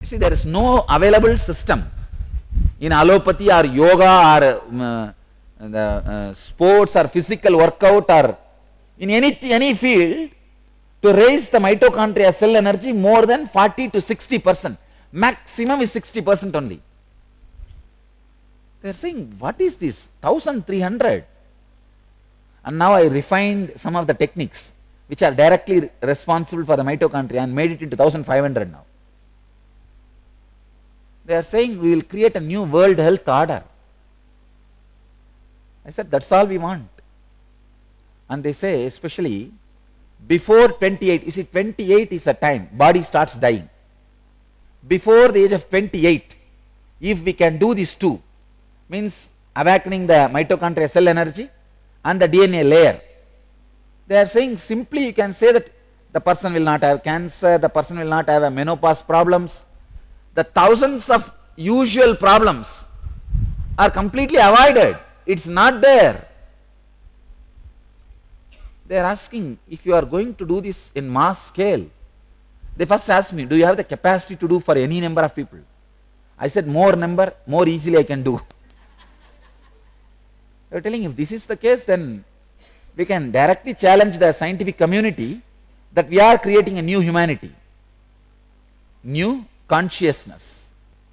See, there is no available system in allopathy or yoga or the sports or physical workout or in any field to raise the mitochondria cell energy more than 40 to 60%. Maximum is 60% only. They are saying, what is this? 1300. And now I refined some of the techniques which are directly responsible for the mitochondria and made it into 1500 now. They are saying we will create a new world health order. I said, that's all we want. And they say, especially before 28, you see 28 is a time, body starts dying. Before the age of 28, if we can do these two, means awakening the mitochondria cell energy and the DNA layer, they are saying simply you can say that the person will not have cancer, the person will not have a menopause problems, the thousands of usual problems are completely avoided. It's not there. They are asking, if you are going to do this in mass scale, they first asked me, do you have the capacity to do for any number of people? I said, more number, more easily I can do. They are telling, if this is the case, then we can directly challenge the scientific community that we are creating a new humanity, new consciousness.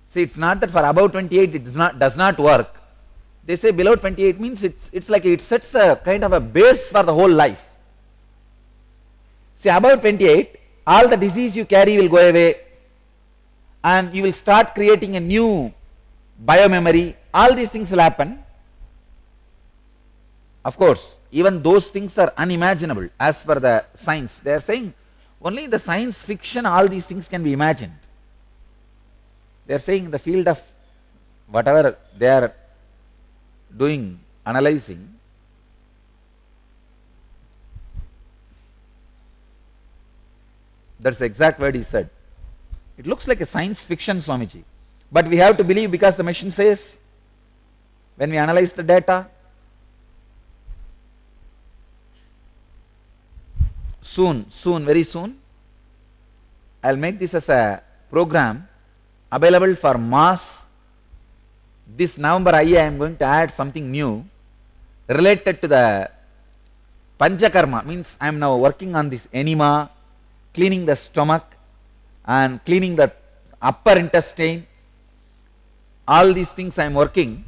See, it's not that for above 28 it does not work. They say below 28 means it's like it sets a kind of a base for the whole life. See, above 28, all the disease you carry will go away and you will start creating a new biomemory. All these things will happen. Of course, even those things are unimaginable as per the science. They are saying only in the science fiction all these things can be imagined. They are saying in the field of whatever they are doing, analyzing, that's the exact word he said. It looks like a science fiction, Swamiji. But we have to believe because the machine says, when we analyze the data, soon, very soon, I'll make this as a program available for mass. This November I am going to add something new related to the Panchakarma. Means I am now working on this enema, cleaning the stomach and cleaning the upper intestine. All these things I am working.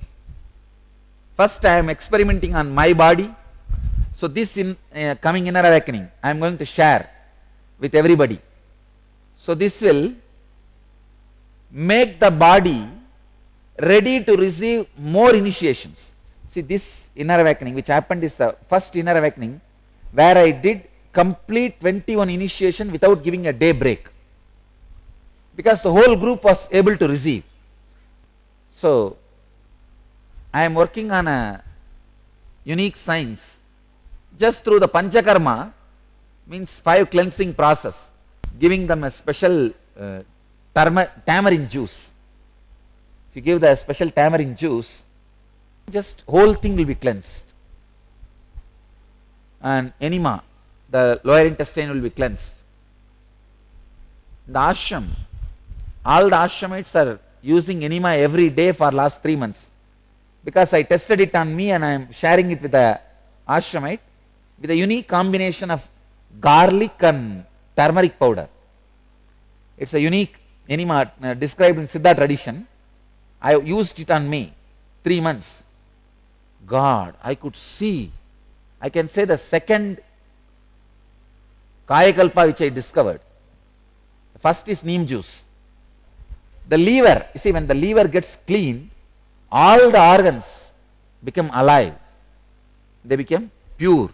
First I am experimenting on my body. So this coming inner awakening I am going to share with everybody. So this will make the body ready to receive more initiations. See, this inner awakening which happened is the first inner awakening where I did complete 21 initiation without giving a day break, because the whole group was able to receive. So I am working on a unique science just through the Panchakarma, means 5 cleansing process, giving them a special tamarind juice. If you give the special tamarind juice, just whole thing will be cleansed. And enema, the lower intestine will be cleansed. The ashram, all the ashramites are using enema every day for last 3 months, because I tested it on me and I am sharing it with the ashramite with a unique combination of garlic and turmeric powder. It's a unique enema described in Siddha tradition. I used it on me 3 months. God, I could see, I can say the second Kayakalpa which I discovered. First is neem juice. The liver, you see, when the liver gets cleaned, all the organs become alive. They become pure.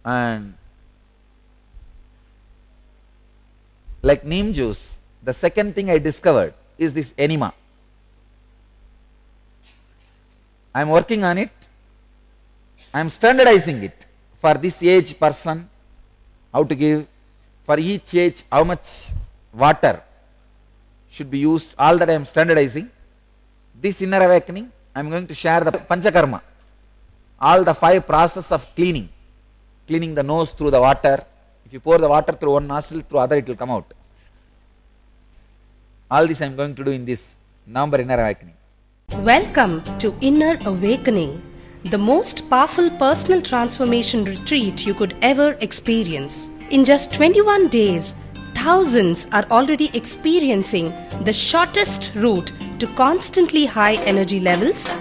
And like neem juice, the second thing I discovered is this enema. I am working on it. I am standardizing it for this age person, how to give, for each age how much water should be used, all that I am standardizing. This inner awakening, I am going to share the Panchakarma, all the 5 process of cleaning the nose through the water. If you pour the water through one nostril, through other it will come out. All this I am going to do in this November Inner Awakening. Welcome to Inner Awakening, the most powerful personal transformation retreat you could ever experience. In just 21 days, thousands are already experiencing the shortest route to constantly high energy levels,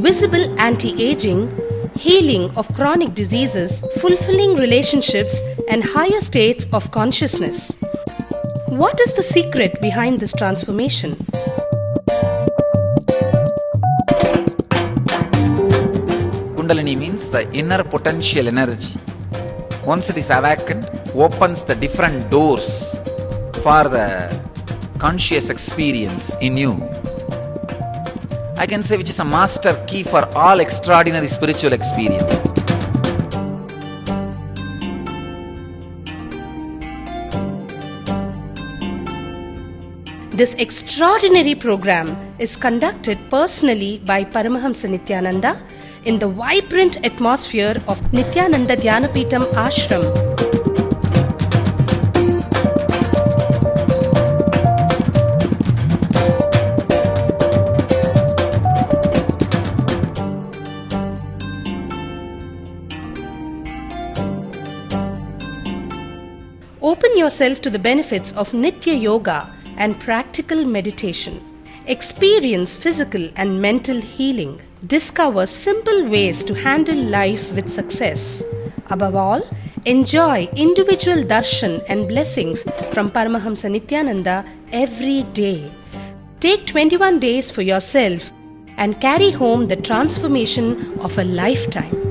visible anti-aging, healing of chronic diseases, fulfilling relationships, and higher states of consciousness. What is the secret behind this transformation? Kundalini means the inner potential energy. Once it is awakened, opens the different doors for the conscious experience in you. I can say which is a master key for all extraordinary spiritual experiences. This extraordinary program is conducted personally by Paramahamsa Nityananda in the vibrant atmosphere of Nityananda Dhyanapitham Ashram. Open yourself to the benefits of Nitya Yoga and practical meditation. Experience physical and mental healing. Discover simple ways to handle life with success. Above all, enjoy individual darshan and blessings from Paramahamsa Nityananda every day. Take 21 days for yourself and carry home the transformation of a lifetime.